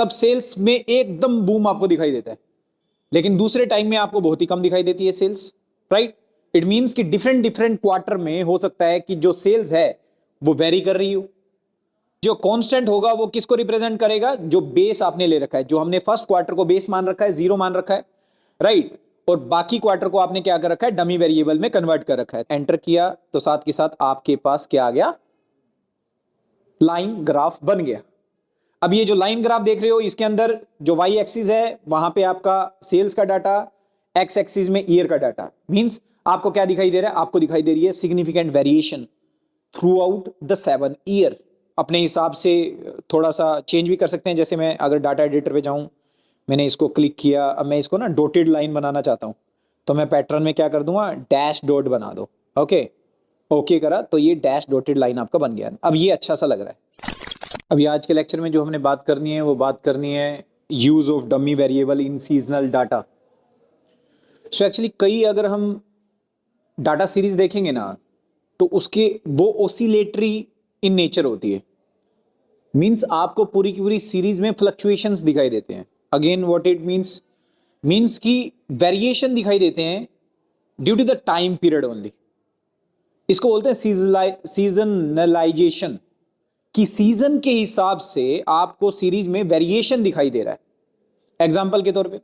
तब सेल्स में एकदम बूम आपको दिखाई देता है, लेकिन दूसरे टाइम में आपको बहुत ही कम दिखाई देती है सेल्स, राइट। इट मींस कि डिफरेंट डिफरेंट क्वार्टर में हो सकता है कि जो सेल्स है वो वेरी कर रही हो। जो कांस्टेंट होगा वो किसको रिप्रेजेंट करेगा, जो बेस आपने ले रखा है, जो हमने फर्स्ट क्वार्टर को बेस मान रखा है, 0 मान रखा है, राइट। और बाकी क्वार्टर को आपने क्या कर रखा है, डमी वेरिएबल में कन्वर्ट कर रखा है। एंटर किया तो साथ के साथ आपके पास क्या आ गया, लाइन ग्राफ बन गया। अब ये जो लाइन ग्राफ देख रहे हो, इसके अंदर जो वाई एक्सिस है वहां पे आपका सेल्स का डाटा, एक्स एक्सिस में ईयर का डाटा। मींस आपको क्या दिखाई दे रहा है, आपको दिखाई दे रही है significant variation through out the 7 year. अपने हिसाब से थोड़ा सा चेंज भी कर सकते हैं। जैसे मैं अगर डाटा एडिटर पे जाऊं, मैंने इसको क्लिक किया, अब मैं इसको ना डॉटेड लाइन बनाना चाहता हूं, तो मैं पैटर्न में क्या कर दूंगा, डैश डॉट बना दो। ओके, ओके करा तो ये डैश डॉटेड लाइन आपका बन गया। अब ये अच्छा सा लग रहा है। अभी आज के लेक्चर में जो हमने बात करनी है वो बात करनी है use of dummy variable in seasonal data. So actually कई अगर हम डाटा सीरीज देखेंगे ना, तो उसके वो ओसिलेटरी इन नेचर होती है। मींस आपको पूरी की पूरी सीरीज में फ्लक्चुएशंस दिखाई देते हैं। अगेन व्हाट इट मींस की वेरिएशन दिखाई देते हैं due to the time period only. इसको बोलते हैं सीजनलाइजेशन, कि सीजन के हिसाब से आपको सीरीज में वेरिएशन दिखाई दे रहा है। एग्जांपल के तौर पे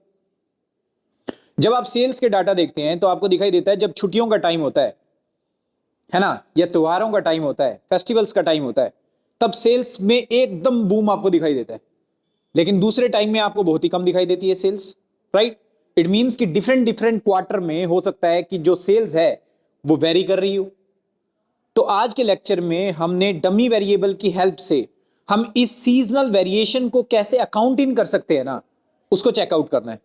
जब आप सेल्स के डाटा देखते हैं तो आपको दिखाई देता है जब छुट्टियों का टाइम होता है ना, या त्योहारों का टाइम होता है, फेस्टिवल्स का टाइम होता है, तब सेल्स में एकदम बूम आपको दिखाई देता है, लेकिन दूसरे टाइम में आपको बहुत ही कम दिखाई देती है सेल्स, राइट। इट मींस कि डिफरेंट डिफरेंट क्वार्टर में हो सकता है कि जो सेल्स है वो वेरी कर रही हो। तो आज के लेक्चर में हमने डमी वेरिएबल की हेल्प से हम इस सीजनल वेरिएशन को कैसे अकाउंट इन कर सकते हैं ना, उसको चेकआउट करना है।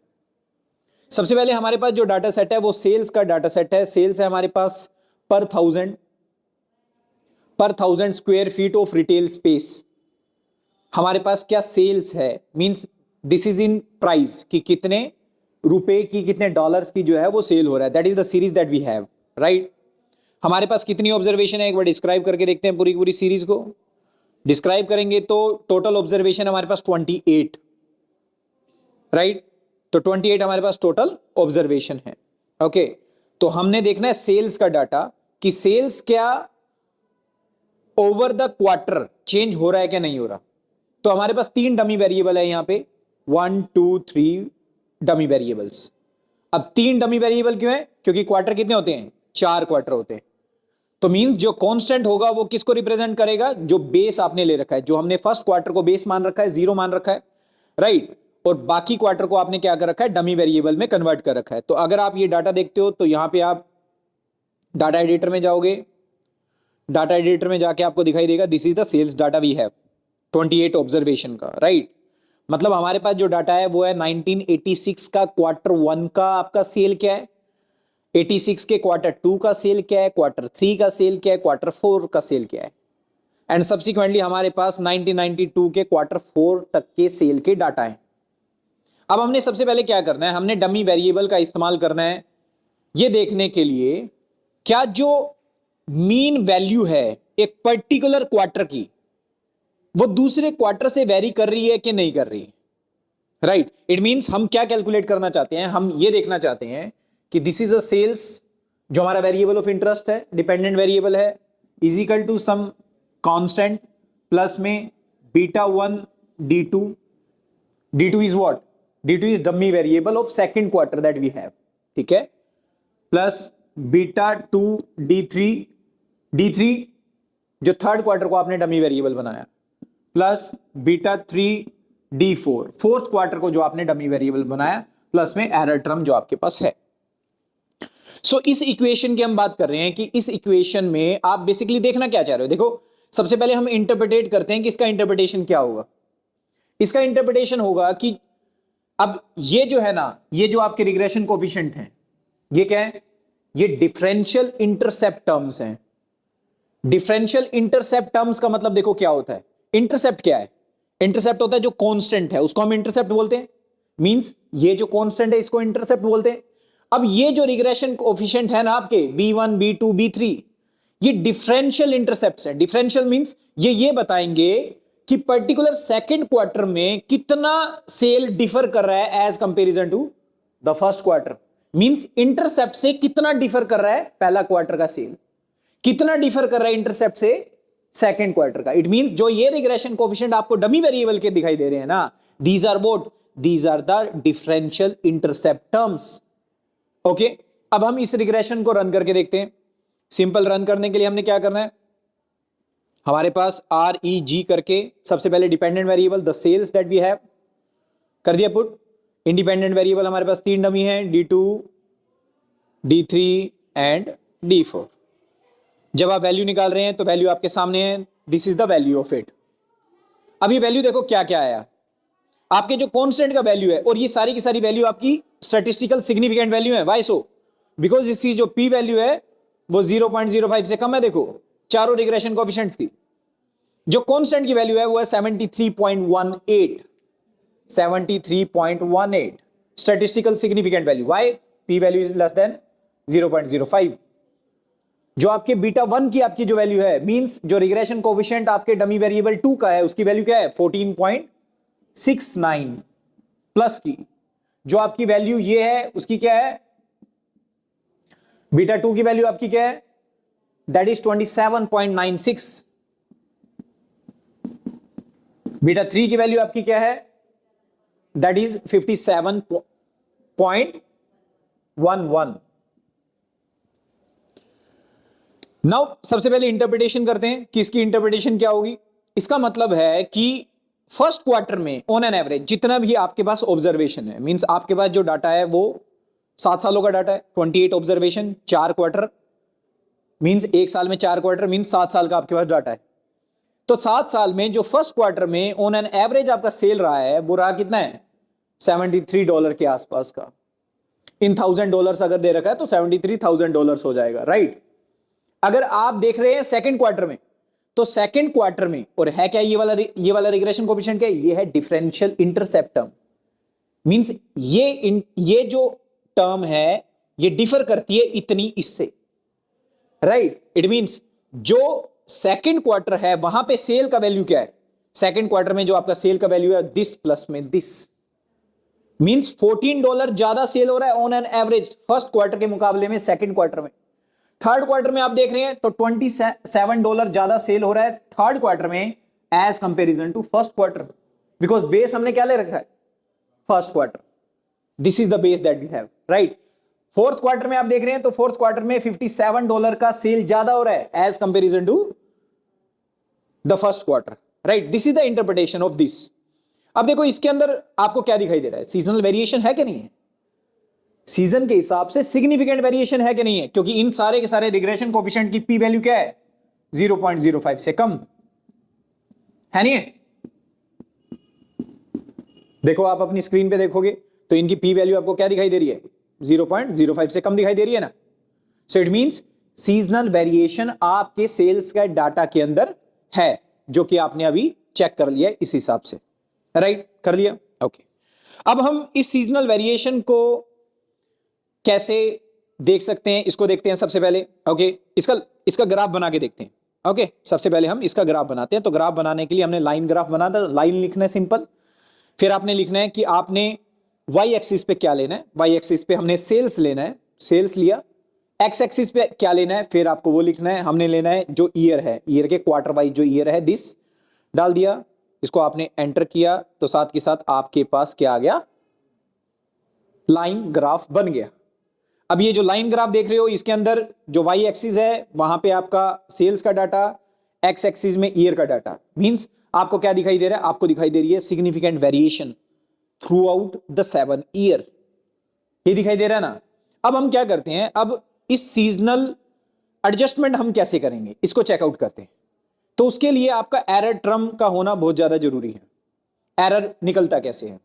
सबसे पहले हमारे पास जो डाटा सेट है वो सेल्स का डाटा सेट है। सेल्स है हमारे पास पर thousand square feet of retail space. हमारे पास क्या सेल्स है, means this is in price, कि कितने रुपए की, कितने डॉलर्स की जो है वो सेल हो रहा है। That is the series that we have, right. हमारे पास कितनी ऑब्जर्वेशन है, एक बार डिस्क्राइब करके देखते हैं। पूरी पूरी सीरीज को डिस्क्राइब करेंगे तो टोटल ऑब्जर्वेशन हमारे पास 28, राइट। तो 28 हमारे पास टोटल ऑब्जर्वेशन है। ओके, तो हमने देखना है सेल्स का डाटा, कि सेल्स क्या ओवर द क्वार्टर चेंज हो रहा है क्या नहीं हो रहा। तो हमारे पास 3 डमी वेरिएबल है यहां पे, 1 2 3 डमी वेरिएबल्स। अब 3 डमी वेरिएबल क्यों है, क्योंकि क्वार्टर कितने होते हैं, 4 क्वार्टर होते हैं। तो मींस जो कांस्टेंट होगा वो किसको रिप्रेजेंट करेगा, जो बेस आपने ले रखा है, जो हमने फर्स्ट क्वार्टर को बेस मान रखा है, 0 मान रखा है, राइट। और बाकी क्वार्टर को आपने क्या कर रखा है, डमी वेरिएबल में कन्वर्ट कर रखा है। तो अगर आप ये डाटा देखते हो तो यहां पे आप डाटा एडिटर में जाओगे, डाटा एडिटर में जाके आपको दिखाई देगा this is the sales data we have 28 observation का, राइट। मतलब हमारे पास जो डाटा है वो है 1986 का क्वार्टर 1 का आपका सेल क्या है, 86 के क्वार्टर 2 का सेल क्या है, क्वार्टर 3 का सेल क्या है, क्वार्टर 4 का सेल क्या है, एंड सब्सिक्वेंटली हमारे पास 1992 के क्वार्टर 4 तक के सेल के डाटा है। अब हमने सबसे पहले क्या करना है, हमने डमी वेरिएबल का इस्तेमाल करना है ये देखने के लिए क्या जो मीन वैल्यू है एक पर्टिकुलर क्वार्टर की वो दूसरे क्वार्टर से वेरी कर रही है कि नहीं कर रही, राइट। इट मींस हम क्या कैलकुलेट करना चाहते हैं, हम ये देखना चाहते हैं कि दिस इज अ सेल्स, जो हमारा वेरिएबल ऑफ इंटरेस्ट है, डिपेंडेंट वेरिएबल है, is equal to some constant plus में β1 d2, d2 is what, d2 is dummy variable of second quarter that we have, ठीक है, प्लस β2 d3, d3 जो third quarter को आपने डमी वेरिएबल बनाया, plus β3 d4 fourth quarter को जो आपने डमी वेरिएबल बनाया, प्लस में एरर टर्म जो आपके पास है। सो इस इक्वेशन की हम बात कर रहे हैं कि इस इक्वेशन में आप बेसिकली देखना क्या चाह रहे हो। देखो सबसे पहले हम इंटरप्रिटेट करते हैं कि इसका इंटरप्रिटेशन क्या होगा। इसका इंटरप्रिटेशन होगा कि अब ये जो है ना, ये जो आपके रिग्रेशन कोएफिशिएंट हैं, ये क्या है, ये डिफरेंशियल इंटरसेप्ट टर्म्स हैं। डिफरेंशियल इंटरसेप्ट टर्म्स का मतलब देखो क्या होता है, इंटरसेप्ट क्या है, इंटरसेप्ट होता है जो कांस्टेंट है उसको हम इंटरसेप्ट बोलते हैं। मींस ये जो कांस्टेंट है इसको इंटरसेप्ट बोलते हैं। अब ये जो रिग्रेशन कोएफिशिएंट है ना आपके b1 b2 b3, ये डिफरेंशियल इंटरसेप्ट्स हैं। डिफरेंशियल मींस ये बताएंगे कि पर्टिकुलर सेकंड क्वार्टर में कितना सेल डिफर कर रहा है as comparison to the first quarter. Means intercept से कितना डिफर कर रहा है पहला क्वार्टर का सेल, कितना डिफर कर रहा है इंटरसेप्ट से सेकंड क्वार्टर का। इट मींस जो ये रिग्रेशन कोएफिशिएंट आपको डमी वेरिएबल के दिखाई दे रहे हैं ना, these are what, these are the differential intercept terms. Okay, अब हम इस रिग्रेशन को रन करके देखते हैं। सिंपल रन करने के लिए हमने क्या करना है, हमारे पास आर ई जी करके सबसे पहले dependent variable the sales that we have कर दिया पुट। इंडिपेंडेंट वेरिएबल हमारे पास 3 डमी है, D2, D3 एंड D4। जब आप वैल्यू निकाल रहे हैं तो वैल्यू आपके सामने है, this is the value of it. अब ये वैल्यू देखो क्या क्या आया, आपके जो कांस्टेंट का वैल्यू है, और ये सारी की सारी वैल्यू आपकी स्टैटिस्टिकल सिग्निफिकेंट वैल्यू है। Why so? बिकॉज इसकी जो पी वैल्यू है वो 0.05 से कम है। देखो चारों रिग्रेशन कोएफिशिएंट्स की जो कांस्टेंट की वैल्यू है वो है 73.18, 73.18 statistical significant value. Why? P value is less than 0.05। जो आपके बीटा 1 की आपकी जो वैल्यू है, मींस जो रिग्रेशन कोएफिशिएंट आपके डमी वेरिएबल 2 का है, उसकी वैल्यू क्या है 14.69 प्लस की जो आपकी वैल्यू ये है उसकी क्या है, बीटा 2 की वैल्यू आपकी क्या है, दैट इज 27.96। बीटा 3 की वैल्यू आपकी क्या है, दैट इज 57.11। नाउ सबसे पहले इंटरप्रिटेशन करते हैं कि इसकी इंटरप्रिटेशन क्या होगी। इसका मतलब है कि फर्स्ट क्वार्टर में ऑन एन एवरेज जितना भी आपके पास ऑब्जर्वेशन है, मींस आपके पास जो डाटा है वो 7 सालों का डाटा है, 28 ऑब्जर्वेशन, 4 क्वार्टर, मींस एक साल में 4 क्वार्टर, मींस 7 साल का आपके पास डाटा है। तो 7 साल में जो फर्स्ट क्वार्टर में ऑन एन एवरेज आपका सेल रहा है वो रहा कितना है, $73 के आसपास का। इन $1000 अगर दे रखा है तो $73,000 हो जाएगा, राइट। अगर आप देख रहे हैं सेकंड क्वार्टर में, तो सेकंड क्वार्टर में और है क्या ये वाला रिग्रेशन कोएफिशिएंट क्या है, ये है डिफरेंशियल इंटरसेप्ट टर्म। मींस ये जो टर्म है ये डिफर करती है इतनी इससे, राइट। इट मींस जो सेकंड क्वार्टर है वहां पे सेल का वैल्यू क्या है, सेकंड क्वार्टर में जो आपका सेल का वैल्यू है दिस प्लस में दिस, मींस $14 ज्यादा सेल हो रहा है on an average first quarter के मुकाबले में सेकंड क्वार्टर में। थर्ड क्वार्टर में आप देख रहे हैं तो $27 ज्यादा सेल हो रहा है थर्ड क्वार्टर में as comparison to first quarter, because base हमने क्या ले रखा है, first quarter. This is the base that we have, right. Fourth quarter में आप देख रहे हैं तो फोर्थ क्वार्टर में $57 का सेल ज्यादा हो रहा है as comparison to the first quarter, right. This is the interpretation of this. अब देखो इसके अंदर आपको क्या दिखाई दे रहा है, सीजनल वेरिएशन है कि नहीं है, सीजन के हिसाब से सिग्निफिकेंट वेरिएशन है कि नहीं है, क्योंकि इन सारे के सारे रिग्रेशन कोएफिशिएंट की पी वैल्यू क्या है 0.05 से कम है, नहीं है। देखो आप अपनी स्क्रीन पे देखोगे तो इनकी पी वैल्यू आपको क्या दिखाई दे रही है, 0.05 से कम दिखाई दे रही है ना। So it means seasonal variation आपके सेल्स का डाटा के अंदर है, जो कि आपने अभी चेक कर लिया इस हिसाब से, राइट, कर लिया, ओके। अब हम इस सीजनल वेरिएशन को कैसे देख सकते हैं, इसको देखते हैं सबसे पहले, ओके। इसका ग्राफ बना के देखते हैं, ओके। सबसे पहले हम इसका ग्राफ बनाते हैं। तो ग्राफ बनाने के लिए हमने लाइन ग्राफ बना था, लाइन लिखना है सिंपल। फिर आपने लिखना है कि आपने वाई एक्सिस पे क्या लेना है, वाई एक्सिस पे हमने सेल्स लेना है, सेल्स लिया। एक्स एक्सिस पे क्या लेना है, फिर आपको वो लिखना है, हमने लेना है जो ईयर है, ईयर के क्वार्टर वाइज जो ईयर है दिस डाल दिया, इसको आपने एंटर किया तो साथ के साथ आपके पास क्या आ गया, लाइन ग्राफ बन गया। अब ये जो लाइन ग्राफ देख रहे हो इसके अंदर जो वाई एक्सिस है वहां पे आपका सेल्स का डाटा, एक्स एक्सिस में ईयर का डाटा। मींस आपको क्या दिखाई दे रहा है, आपको दिखाई दे रही है significant variation through out the 7 year, ये दिखाई दे रहा है ना। अब हम क्या करते हैं, अब इस सीजनल एडजस्टमेंट हम कैसे करेंगे, इसको चेकआउट करते हैं। तो उसके लिए आपका एरर टर्म का होना बहुत ज्यादा जरूरी है। एरर निकलता कैसे है,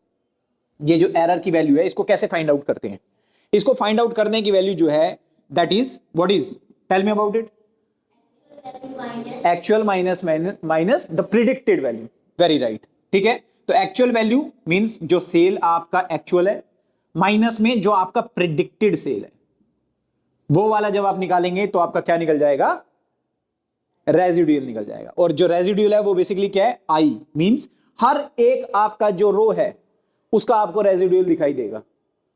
ये जो एरर की वैल्यू है इसको कैसे फाइंड आउट करते हैं, इसको फाइंड आउट करने की वैल्यू जो है that is what is, tell me about it, actual minus the predicted value, very right, ठीक है। तो एक्चुअल वैल्यू मींस जो सेल आपका एक्चुअल है माइनस में जो आपका प्रिडिक्टेड सेल है, वो वाला जब आप निकालेंगे तो आपका क्या निकल जाएगा, रेजिड्यूल निकल जाएगा। और जो रेजिड्यूल है वो बेसिकली क्या है, आई, मींस हर एक आपका जो रो है उसका आपको रेजिड्यूल दिखाई देगा,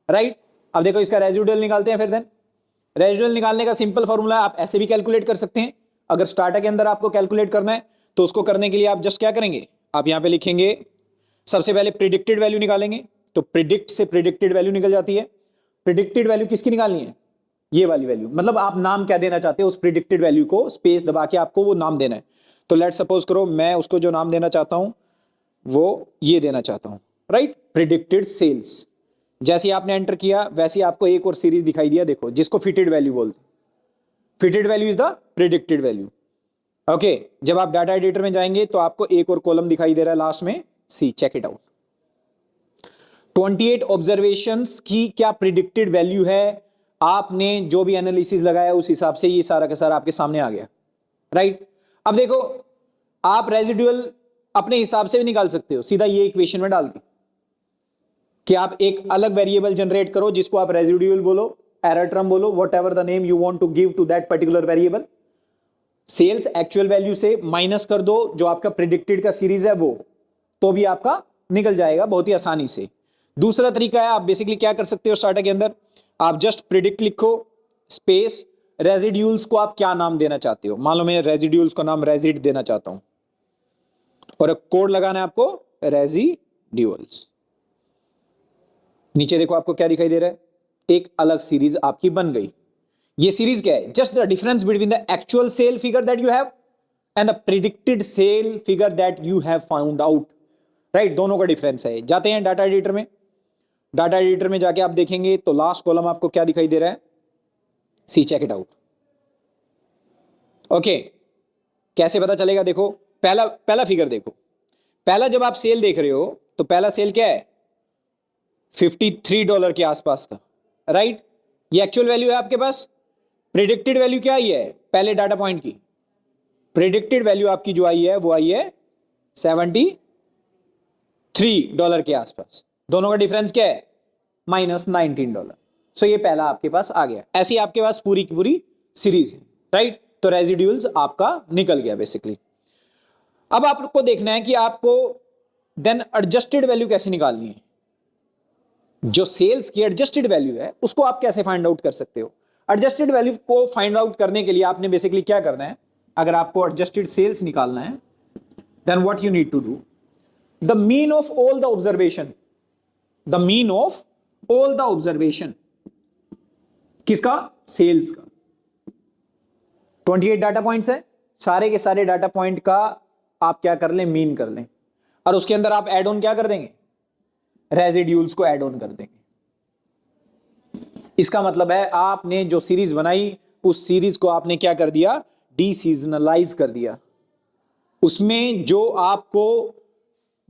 राइट। अब देखो इसका रेजिड्यूल निकालते हैं फिर। देन रेजिड्यूल निकालने का सिंपल फॉर्मूला आप ऐसे भी कैलकुलेट कर सकते हैं। अगर स्टार्टर के अंदर आपको कैलकुलेट करना है तो उसको करने के लिए आप जस्ट क्या करेंगे, आप यहां पे लिखेंगे, सबसे पहले प्रिडिक्टेड वैल्यू निकालेंगे। तो प्रिडिक्ट से प्रिडिक्टेड वैल्यू निकल जाती है। प्रिडिक्टेड वैल्यू किसकी निकालनी है, ये वाली वैल्यू, मतलब आप नाम क्या देना चाहते हो उस प्रिडिक्टेड वैल्यू को, स्पेस दबा के आपको वो नाम देना है। तो लेट सपोज करो मैं उसको जो नाम देना चाहता हूं वो ये देना चाहता हूं, राइट, प्रिडिक्टेड सेल्स। जैसे ही आपने एंटर किया वैसे ही आपको एक और सीरीज दिखाई दिया, देखो, जिसको फिटेड वैल्यू बोलते हैं। Fitted value is the predicted value. Okay, जब आप डाटा एडिटर में जाएंगे तो आपको एक और कॉलम दिखाई दे रहा है लास्ट में, सी, चेक इट आउट। 28 ऑब्जर्वेशंस की क्या प्रिडिक्टेड वैल्यू है, आपने जो भी एनालिसिस लगाया उस हिसाब से ये सारा का सारा आपके सामने आ गया, राइट। अब देखो आप रेजिड्यूल अपने हिसाब से भी निकाल सकते हो, सीधा ये इक्वेशन में डाल के कि आप एक अलग वेरिएबल जनरेट करो जिसको आप रेजिड्यूल बोलो, एरर टर्म बोलो, whatever the name you want to give to that particular variable. Sales actual value से माइनस कर दो जो आपका प्रिडिक्टेड का सीरीज है वो, तो भी आपका निकल जाएगा बहुत ही आसानी से। दूसरा तरीका है, आप बेसिकली क्या कर सकते हो स्टार्टर के अंदर, आप जस्ट प्रिडिक्ट लिखो, स्पेस, रेजिड्यूल्स को आप क्या नाम देना चाहते हो। मान लो मैं रेजिड्यूल्स को नाम रेजिड देना चाहता हूं और एक कोड लगाना है आपको, रेजिड्यूल्स। नीचे देखो आपको क्या दिखाई दे रहा है, एक अलग सीरीज आपकी बन गई। ये सीरीज क्या है, just the difference between the actual sale figure that you have and the predicted sale figure that you have found out, right. दोनों का डिफरेंस है। जाते हैं डाटा एडिटर में, डाटा एडिटर में जाके आप देखेंगे तो लास्ट कॉलम आपको क्या दिखाई दे रहा है, सी, चेक इट आउट। ओके, कैसे पता चलेगा, देखो पहला फिगर देखो, पहला जब आप सेल देख रहे हो तो पहला सेल क्या है, $53 के आसपास का, राइट। ये एक्चुअल वैल्यू है आपके पास। प्रिडिक्टेड वैल्यू क्या आई है पहले डाटा पॉइंट की, प्रिडिक्टेड वैल्यू आपकी जो आई है वो आई है $73 के आसपास। दोनों का डिफरेंस क्या है, -$19। सो ये पहला आपके पास आ गया। ऐसी आपके पास पूरी की पूरी सीरीज है, राइट। तो रेजिड्यूल्स आपका निकल गया बेसिकली। अब आपको देखना है कि आपको देन एडजस्टेड वैल्यू कैसे निकालनी है। जो सेल्स की एडजस्टेड वैल्यू है उसको आप कैसे फाइंड आउट कर सकते हो। एडजस्टेड वैल्यू को फाइंड आउट करने के लिए आपने बेसिकली क्या करना है, अगर आपको एडजस्टेड सेल्स निकालना है then what you need to do, the mean of all the observation, the mean of all the observation किसका, सेल्स का। 28 डाटा पॉइंट्स है, सारे के सारे डाटा पॉइंट का आप क्या कर लें, मीन कर लें, और उसके अंदर आप एड ऑन क्या कर देंगे, रेजिड्यूल्स को ऐड ऑन कर देंगे। इसका मतलब है आपने जो सीरीज बनाई उस सीरीज को आपने क्या कर दिया, डीसीजनलाइज कर दिया। उसमें जो आपको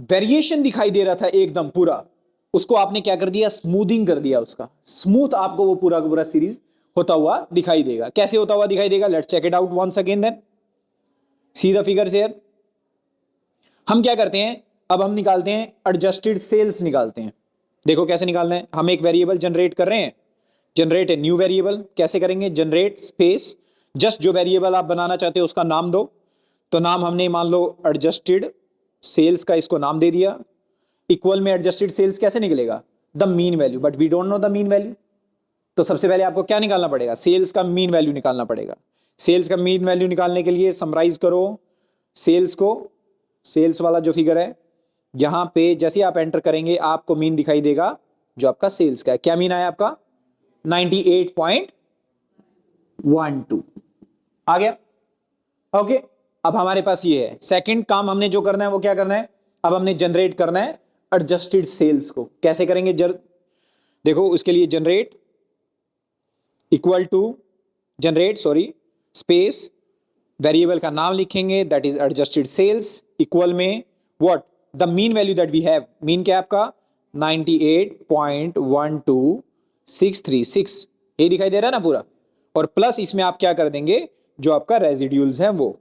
वेरिएशन दिखाई दे रहा था एकदम पूरा, उसको आपने क्या कर दिया, स्मूथिंग कर दिया उसका। स्मूथ आपको वो पूरा का पूरा सीरीज होता हुआ दिखाई देगा। कैसे होता हुआ दिखाई देगा, let's check it out once again. Then see the figures here. हम क्या करते हैं, अब हम निकालते हैं एडजस्टेड सेल्स निकालते हैं। देखो कैसे निकालना है, हम एक वेरिएबल जनरेट कर रहे हैं, जनरेट ए न्यू वेरिएबल। कैसे करेंगे, जनरेट स्पेस, जस्ट जो वेरिएबल आप बनाना चाहते हो उसका नाम दो। तो नाम हमने मान लो एडजस्टेड सेल्स का इसको नाम दे दिया। इक्वल में एडजस्टेड सेल्स कैसे निकलेगा, the mean value, but we don't know the mean value. तो सबसे पहले आपको क्या निकालना पड़ेगा, सेल्स का मीन वैल्यू निकालना पड़ेगा। सेल्स का मीन वैल्यू निकालने के लिए समराइज करो सेल्स को, सेल्स वाला जो फिगर है यहां पे जैसे आप एंटर करेंगे आपको मीन दिखाई देगा जो आपका सेल्स का है। क्या मीन आया आपका, 98.12 आ गया। ओके, अब हमारे पास ये है। सेकंड काम हमने जो करना है वो क्या करना है, अब हमने जनरेट करना है एडजस्टेड सेल्स को। कैसे करेंगे, देखो उसके लिए generate equal to generate space, variable का नाम लिखेंगे that is adjusted sales, equal में what, the mean value that we have. Mean क्या है आपका, 98.12636, ये दिखाई दे रहा है ना पूरा। और प्लस इसमें आप क्या कर देंगे, जो आपका रेजिड्यूल्स है वो,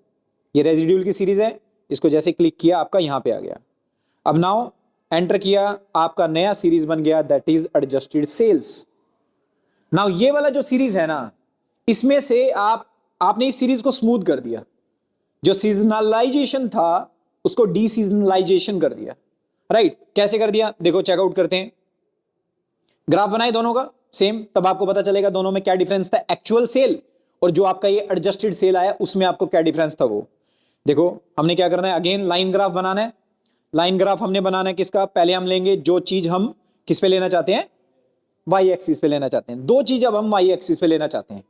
ये रेजिड्यूल की सीरीज है, इसको जैसे क्लिक किया आपका यहां पे आ गया। अब नाउ एंटर किया, आपका नया सीरीज बन गया that is adjusted sales. Now ये वाला जो सीरीज है ना, इसमें से आपने इस सीरीज को स्मूथ कर दिया। जो सीजनलाइजेशन था उसको डीसीजनलाइजेशन कर दिया, राइट। कैसे कर दिया देखो, चेकआउट करते हैं। ग्राफ बनाए दोनों का सेम, तब आपको पता चलेगा दोनों में क्या डिफरेंस था। एक्चुअल सेल और जो आपका ये एडजस्टेड सेल आया उसमें आपको क्या डिफरेंस था वो देखो। हमने क्या करना है, अगेन लाइन ग्राफ बनाना है। लाइन ग्राफ हमने बनाना है किसका, पहले हम लेंगे जो चीज हम किस पे लेना चाहते हैं, वाई एक्सिस पे लेना चाहते हैं। दो चीज अब हम वाई एक्सिस पे लेना चाहते हैं,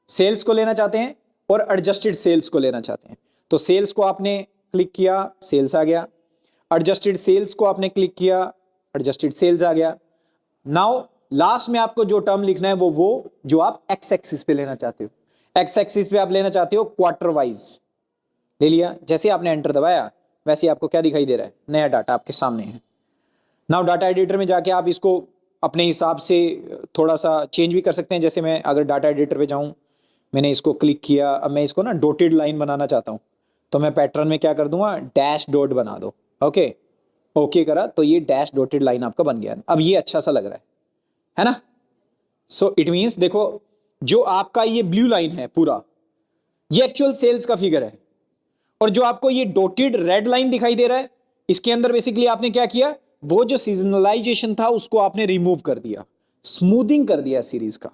सेल्स को लेना चाहते हैं और एडजस्टेड सेल्स को लेना चाहते हैं। तो सेल्स को आपने क्लिक किया, सेल्स आ गया। एडजस्टेड सेल्स को आपने क्लिक किया, एडजस्टेड सेल्स आ गया। नाउ लास्ट में आपको जो टर्म लिखना है वो जो आप एक्स एक्सिस पे लेना चाहते हो। एक्स एक्सिस पे आप लेना चाहते हो क्वार्टर वाइज, ले लिया। जैसे आपने एंटर दबाया वैसे आपको क्या दिखाई दे रहा है, नया डाटा आपके सामने है। नाउ डाटा एडिटर में जाके आप इसको अपने हिसाब से थोड़ा सा चेंज भी कर सकते हैं। जैसे मैं अगर डाटा एडिटर पे जाऊं, मैंने इसको क्लिक किया, अब मैं इसको ना डॉटेड लाइन बनाना चाहता हूं, तो मैं पैटर्न में क्या कर दूंगा, डैश डॉट बना दो। ओके, ओके करा तो ये डैश डॉटेड लाइन आपका बन गया। अब ये अच्छा सा लग रहा है ना। सो इट मीन्स देखो, जो आपका ये ब्लू लाइन है पूरा, ये एक्चुअल सेल्स का फिगर है, और जो आपको ये डॉटेड रेड लाइन दिखाई दे रहा है, इसके अंदर बेसिकली आपने क्या किया, वो जो सीजनलाइजेशन था उसको आपने रिमूव कर दिया, स्मूथिंग कर दिया सीरीज का।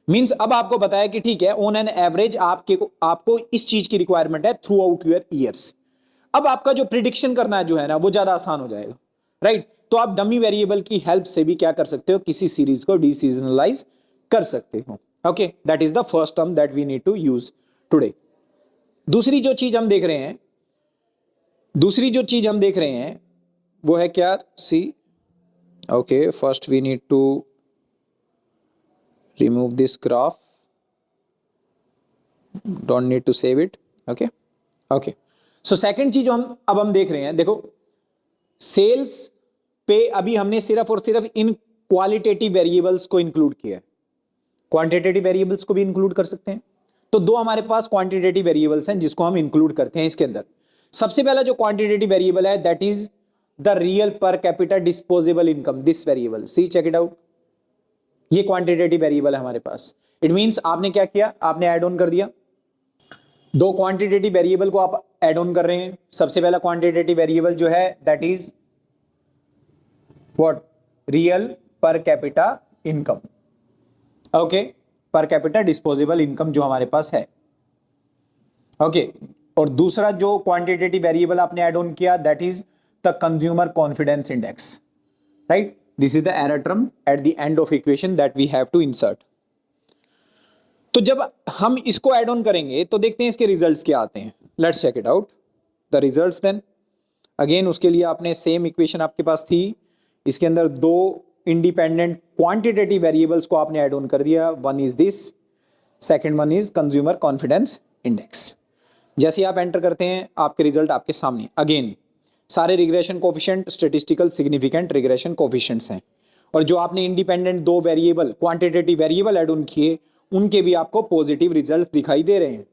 मींस अब आपको बताया कि ठीक है, ऑन एन एवरेज आपको इस चीज की रिक्वायरमेंट है थ्रू आउट योर ईयर्स। अब आपका जो प्रिडिक्शन करना है जो है ना, वो ज्यादा आसान हो जाएगा, राइट। तो आप डमी वेरिएबल की हेल्प से भी क्या कर सकते हो, किसी सीरीज को डीसीजनलाइज कर सकते हो। Okay, that is the first term that we need to use today. दूसरी जो चीज हम देख रहे हैं, वो है क्या, C. Okay, first we need to remove this graph, don't need to save it. Okay, so second चीज जो हम देख रहे हैं, देखो सेल्स पे अभी हमने सिर्फ और सिर्फ इन क्वालिटेटिव वेरिएबल्स को इंक्लूड किया है, क्वांटिटेटिव वेरिएबल्स को भी इंक्लूड कर सकते हैं। तो दो हमारे पास क्वांटिटेटिव वेरिएबल्स हैं जिसको हम इंक्लूड करते हैं इसके अंदर। सबसे पहला जो क्वांटिटेटिव वेरिएबल है that is the real per capita disposable income. This variable, see check it out, ये क्वांटिटेटिव वेरिएबल है हमारे पास। इट मींस आपने क्या किया, आपने ऐड ऑन कर दिया, दो क्वांटिटेटिव वेरिएबल को आप ऐड ऑन कर रहे हैं। सबसे पहला क्वांटिटेटिव वेरिएबल जो है that is what, real per capita income. Okay, per capita disposable income जो हमारे पास है। ओके, और दूसरा जो क्वांटिटेटिव वेरिएबल आपने ऐड ऑन किया that is the consumer confidence index, right. This is the error term at the end of equation that we have to insert. तो जब हम इसको ऐड ऑन करेंगे तो देखते हैं इसके रिजल्ट्स क्या आते हैं। Let's check it out the results then. Again उसके लिए आपने सेम इक्वेशन आपके पास थी, इसके अंदर दो इंडिपेंडेंट क्वांटिटेटिव वेरिएबल्स को आपने ऐड ऑन कर दिया। One is this, second one is consumer confidence index. जैसे आप एंटर करते हैं आपके रिजल्ट आपके सामने। अगेन सारे regression coefficient statistical significant regression coefficients हैं, और जो आपने इंडिपेंडेंट दो variable quantitative variable add on किए उनके भी आपको पॉजिटिव रिजल्ट्स दिखाई दे रहे हैं,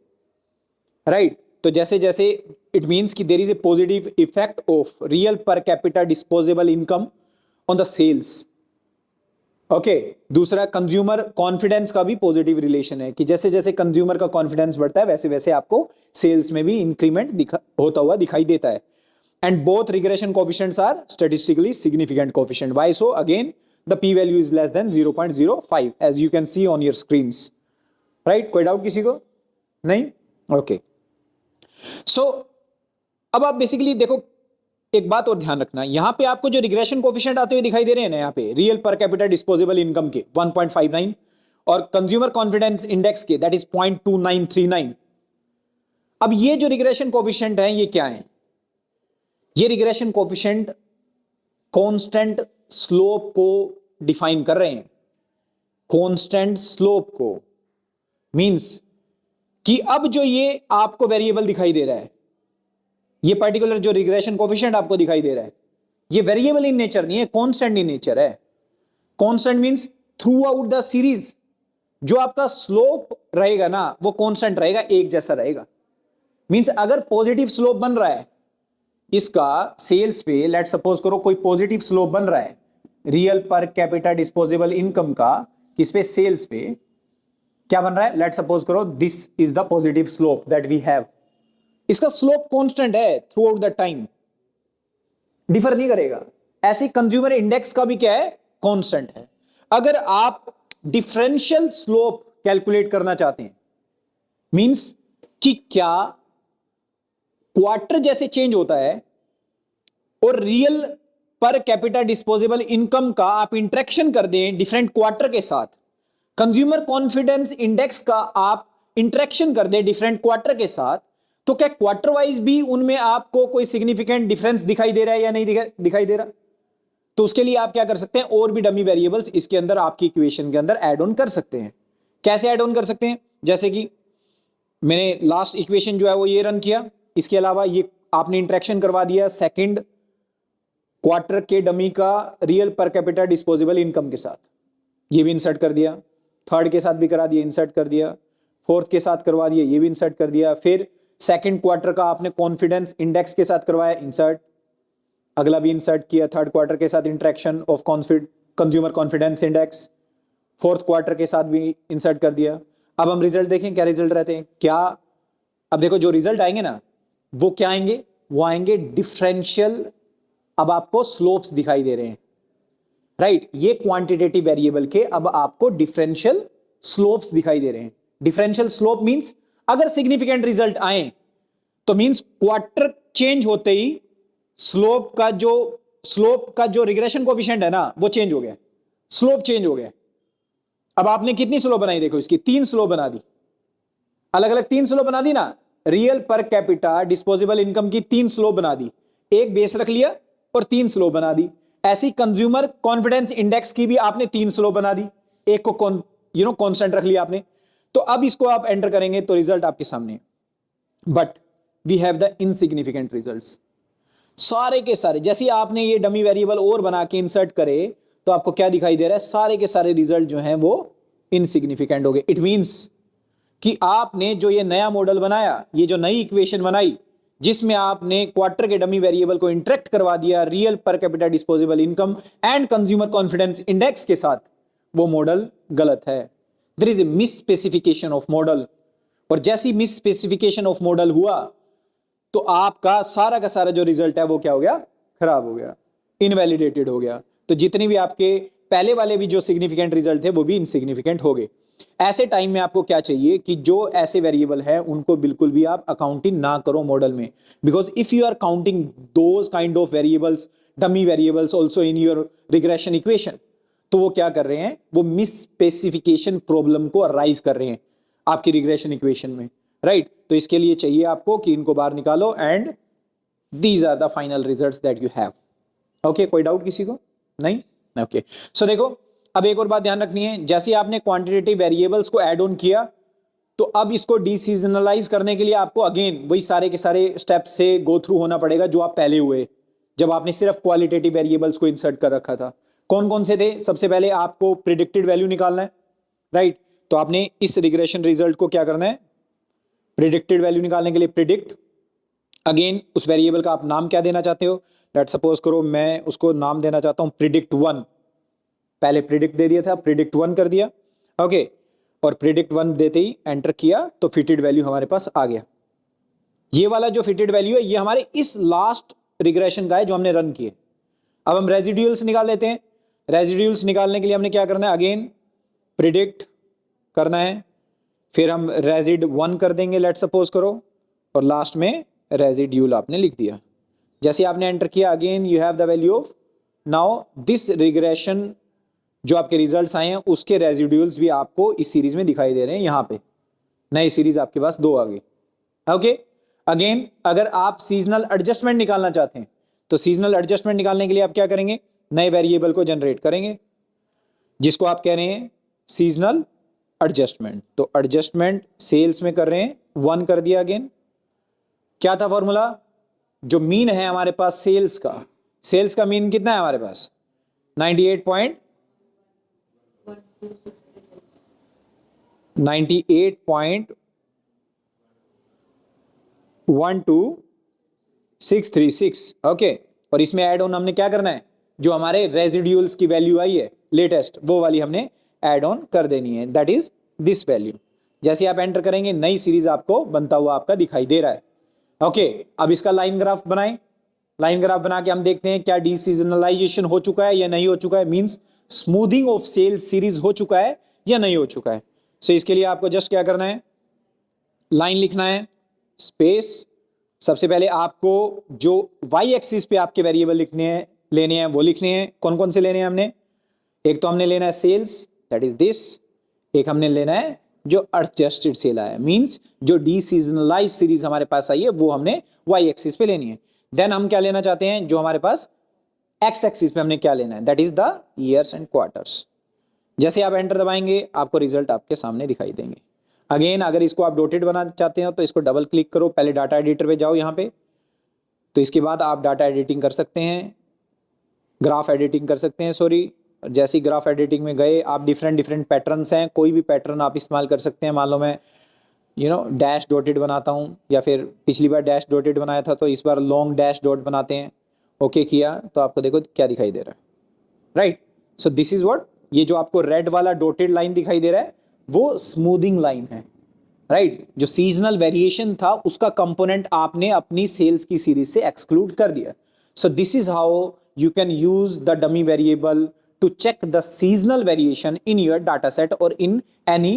राइट। तो जैसे जैसे इट मींस कि there is a positive effect of real per capita disposable income on the sales. Okay, दूसरा कंज्यूमर कॉन्फिडेंस का भी पॉजिटिव रिलेशन है कि जैसे जैसे कंज्यूमर का कॉन्फिडेंस बढ़ता है वैसे वैसे आपको सेल्स में भी इंक्रीमेंट होता हुआ दिखाई देता है। And both regression coefficients are statistically significant coefficient. Why so, again the p value is less than 0.05 as you can see on your screens, right. कोई डाउट किसी को नहीं? ओके, सो अब आप बेसिकली देखो, एक बात और ध्यान रखना, यहां पे आपको जो रिग्रेशन कोफिशिएंट आते हुए दिखाई दे रहे हैं ना, यहां पे real per capita disposable income के 1.59 और कंज्यूमर कॉन्फिडेंस इंडेक्स के दैट इज 0.2939। अब ये जो रिग्रेशन कोफिशिएंट है ये क्या है, ये रिग्रेशन कोफिशिएंट कांस्टेंट स्लोप को डिफाइन कर रहे हैं। कांस्टेंट स्लोप को मींस कि अब जो ये आपको वेरिएबल दिखाई दे रहा है, ये पर्टिकुलर जो रिग्रेशन कोफिशिएंट आपको दिखाई दे रहा है, ये वेरिएबल इन नेचर नहीं है, कांस्टेंट इन नेचर है। Constant means through out the series जो आपका स्लोप रहेगा ना वो कांस्टेंट रहेगा, एक जैसा रहेगा। मींस अगर पॉजिटिव स्लोप बन रहा है इसका सेल्स पे, लेट सपोज करो कोई पॉजिटिव स्लोप बन रहा है real per capita disposable income का, किस पे, सेल्स पे क्या बन रहा है, लेट सपोज करो this is the positive slope that we have, इसका स्लोप कांस्टेंट है throughout the time, differ नहीं करेगा। ऐसे कंज्यूमर इंडेक्स का भी क्या है, कांस्टेंट है। अगर आप डिफरेंशियल स्लोप कैलकुलेट करना चाहते हैं, मींस कि क्या क्वार्टर जैसे चेंज होता है और real per capita disposable income का आप इंटरेक्शन कर दें डिफरेंट क्वार्टर के साथ, कंज्यूमर कॉन्फिडेंस इंडेक्स का आप इंटरेक्शन कर दें डिफरेंट क्वार्टर के साथ, तो क्या क्वार्टर वाइज भी उनमें आपको कोई सिग्निफिकेंट डिफरेंस दिखाई दे रहा है या नहीं दिखाई दे रहा? तो उसके लिए आप क्या कर सकते हैं, और भी डमी वेरिएबल्स इसके अंदर आपकी इक्वेशन के अंदर ऐड ऑन कर सकते हैं। कैसे ऐड ऑन कर सकते हैं? जैसे कि मैंने लास्ट इक्वेशन जो है वो ये रन किया, इसके अलावा ये आपने इंटरेक्शन करवा दिया सेकंड क्वार्टर के डमी का real per capita disposable income के साथ, ये भी इंसर्ट कर दिया, थर्ड के साथ भी करा दिया, इंसर्ट कर दिया, फोर्थ के साथ करवा दिया, ये भी इंसर्ट कर दिया, फिर सेकंड क्वार्टर का आपने कॉन्फिडेंस इंडेक्स के साथ करवाया, इंसर्ट, अगला भी इंसर्ट किया, थर्ड क्वार्टर के साथ interaction of consumer confidence index, fourth quarter के साथ भी इंसर्ट कर दिया। अब हम रिजल्ट देखें, क्या रिजल्ट रहते हैं क्या। अब देखो जो रिजल्ट आएंगे ना वो क्या आएंगे, वो आएंगे डिफरेंशियल, अब आपको स्लोप्स दिखाई दे रहे हैं, राइट। ये क्वांटिटेटिव वेरिएबल के अब आपको डिफरेंशियल स्लोप्स दिखाई दे रहे हैं। डिफरेंशियल स्लोप मींस अगर सिग्निफिकेंट रिजल्ट आए तो मींस क्वार्टर चेंज होते ही स्लोप का जो रिग्रेशन कोएफिशिएंट है ना वो चेंज हो गया, स्लोप चेंज हो गया। अब आपने कितनी स्लोप बनाई, देखो इसकी 3 स्लोप बना दी, अलग अलग 3 स्लोप बना दी ना, real per capita disposable income की 3 स्लोप बना दी, एक बेस रख लिया और 3 स्लोप बना दी। ऐसी कंज्यूमर कॉन्फिडेंस इंडेक्स की भी आपने 3 स्लोप बना दी, एक को कांस्टेंट रख लिया आपने। तो अब इसको आप एंटर करेंगे तो रिजल्ट आपके सामने है, but we have the insignificant results सारे के सारे। जैसे आपने ये डमी वेरिएबल और बना के इंसर्ट करे तो आपको क्या दिखाई दे रहा है, सारे के सारे रिजल्ट जो हैं वो इनसिग्निफिकेंट हो गए। इट मींस कि आपने जो ये नया मॉडल बनाया, ये जो नई इक्वेशन बनाई जिसमें आपने क्वार्टर के डमी वेरिएबल को इंटरेक्ट करवा दिया real per capita disposable income and consumer confidence index के साथ, वो मॉडल गलत है। There is a misspecification of model, और जैसी मिस स्पेसिफिकेशन ऑफ मॉडल हुआ तो आपका सारा का सारा जो रिजल्ट है वो क्या हो गया, खराब हो गया, इनवैलिडेटेड हो गया। तो जितने भी आपके पहले वाले भी जो सिग्निफिकेंट रिजल्ट थे वो भी इनसिग्निफिकेंट हो गए। ऐसे टाइम में आपको क्या चाहिए कि जो ऐसे वेरिएबल है उनको बिल्कुल भी आप अकाउंटिंग ना करो मॉडल में, because if you are counting those kind of variables, dummy variables also in your regression equation, तो वो क्या कर रहे हैं, वो मिस स्पेसिफिकेशन प्रॉब्लम को अराइज कर रहे हैं आपकी रिग्रेशन इक्वेशन में, राइट। तो इसके लिए चाहिए आपको कि इनको बाहर निकालो and these are the final results that you have. Okay, कोई डाउट किसी को? नहीं? ओके, सो देखो अब एक और बात ध्यान रखनी है, जैसे आपने क्वांटिटेटिव वेरिएबल्स को ऐड ऑन किया तो अब इसको डिसीजनलाइज करने के लिए आपको अगेन वही सारे के सारे स्टेप्स से गो थ्रू होना पड़ेगा जो आप पहले हुए जब आपने सिर्फ क्वालिटेटिव वेरिएबल्स को इंसर्ट कर रखा था। कौन कौन से थे? सबसे पहले आपको प्रिडिक्टेड वैल्यू निकालना है, राइट। तो आपने इस रिग्रेशन रिजल्ट को क्या करना है, प्रिडिक्टेड वैल्यू निकालने के लिए प्रिडिक्ट, अगेन उस वेरिएबल का आप नाम क्या देना चाहते हो, लेट सपोज करो मैं उसको नाम देना चाहता हूं प्रिडिक्ट 1, पहले प्रिडिक्ट दे दिया था, प्रिडिक्ट 1 कर दिया, ओके। और प्रिडिक्ट 1 देते ही एंटर किया तो फिटेड वैल्यू हमारे पास आ गया। ये वाला जो फिटेड वैल्यू है ये हमारे इस लास्ट रिग्रेशन का है जो हमने रन किए। अब हम रेजिड्यूल्स निकाल लेते हैं। रेजिड्यूल्स निकालने के लिए हमने क्या करना है, अगेन प्रिडिक्ट करना है, फिर हम रेजिड 1 कर देंगे लेट सपोज करो, और लास्ट में रेजिड्यूल आपने लिख दिया। जैसे आपने एंटर किया again you have the value of, now this regression जो आपके रिजल्ट्स आए हैं उसके रेजिड्यूल्स भी आपको इस सीरीज में दिखाई दे रहे हैं। यहां पे नई सीरीज आपके पास 2 आ गई, ओके। अगेन अगर आप सीजनल एडजस्टमेंट निकालना चाहते हैं तो सीजनल एडजस्टमेंट निकालने के लिए आप क्या करेंगे, नए वेरिएबल को जनरेट करेंगे जिसको आप कह रहे हैं सीजनल एडजस्टमेंट। तो एडजस्टमेंट सेल्स में कर रहे हैं 1 कर दिया। अगेन क्या था फॉर्मूला, जो मीन है हमारे पास सेल्स का मीन कितना है हमारे पास 98.12636, ओके। और इसमें ऐड ऑन हमने क्या करना है, जो हमारे रेजिड्यूल्स की वैल्यू आई है लेटेस्ट वो वाली हमने ऐड ऑन कर देनी है, दैट इज दिस वैल्यू। जैसे आप एंटर करेंगे नई सीरीज आपको बनता हुआ आपका दिखाई दे रहा है। ओके, अब इसका लाइन ग्राफ बनाएं। लाइन ग्राफ बना के हम देखते हैं क्या डीसीजनलाइजेशन हो चुका है या नहीं हो चुका है, means smoothing of sales series हो चुका है या नहीं हो चुका है। सो इसके लिए आपको जस्ट क्या करना है, लाइन लिखना है, स्पेस। सबसे पहले आपको जो वाई एक्सिस पे आपके वेरिएबल लेने हैं वो लिखने हैं। कौन कौन से लेने हैं हमने, एक तो हमने लेना है सेल्स, दैट इज दिस। एक हमने लेना है जो एडजस्टेड सेल आया, मींस जो डीसीजनलाइज सीरीज हमारे पास आई है वो हमने वाई एक्सिस पे लेनी है। देन हम क्या लेना चाहते हैं, जो हमारे पास एक्स एक्सिस पे हमने क्या लेना है, that is the years and quarters. जैसे आप एंटर दबाएंगे आपको रिजल्ट आपके सामने दिखाई देंगे। अगेन अगर इसको आप डॉटेड बनाना चाहते हो तो इसको डबल क्लिक करो, पहले डाटा एडिटर पे जाओ यहाँ पे, तो इसके बाद आप डाटा एडिटिंग कर सकते हैं, ग्राफ एडिटिंग कर सकते हैं, सॉरी। जैसे ग्राफ एडिटिंग में गए आप, डिफरेंट पैटर्न्स हैं, कोई भी पैटर्न आप इस्तेमाल कर सकते हैं। मान लो मैं डैश डॉटेड बनाता हूँ, या फिर पिछली बार डैश डॉटेड बनाया था तो इस बार लॉन्ग डैश डॉट बनाते हैं। ओके किया तो आपको देखो क्या दिखाई दे रहा है, right. So this is what, ये जो आपको रेड वाला डॉटेड लाइन दिखाई दे रहा है वो स्मूथिंग लाइन है, राइट। जो सीजनल वेरिएशन था उसका कंपोनेंट आपने अपनी सेल्स की सीरीज से एक्सक्लूड कर दिया। So this is how you can use the dummy variable to check the seasonal variation in your data set or in any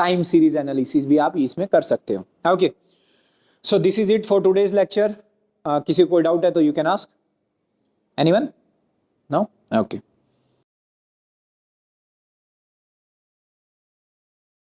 time series analysis भी आप इसमें कर सकते हो। Okay, so this is it for today's lecture. किसी को कोई doubt है तो you can ask. Anyone? No? Okay.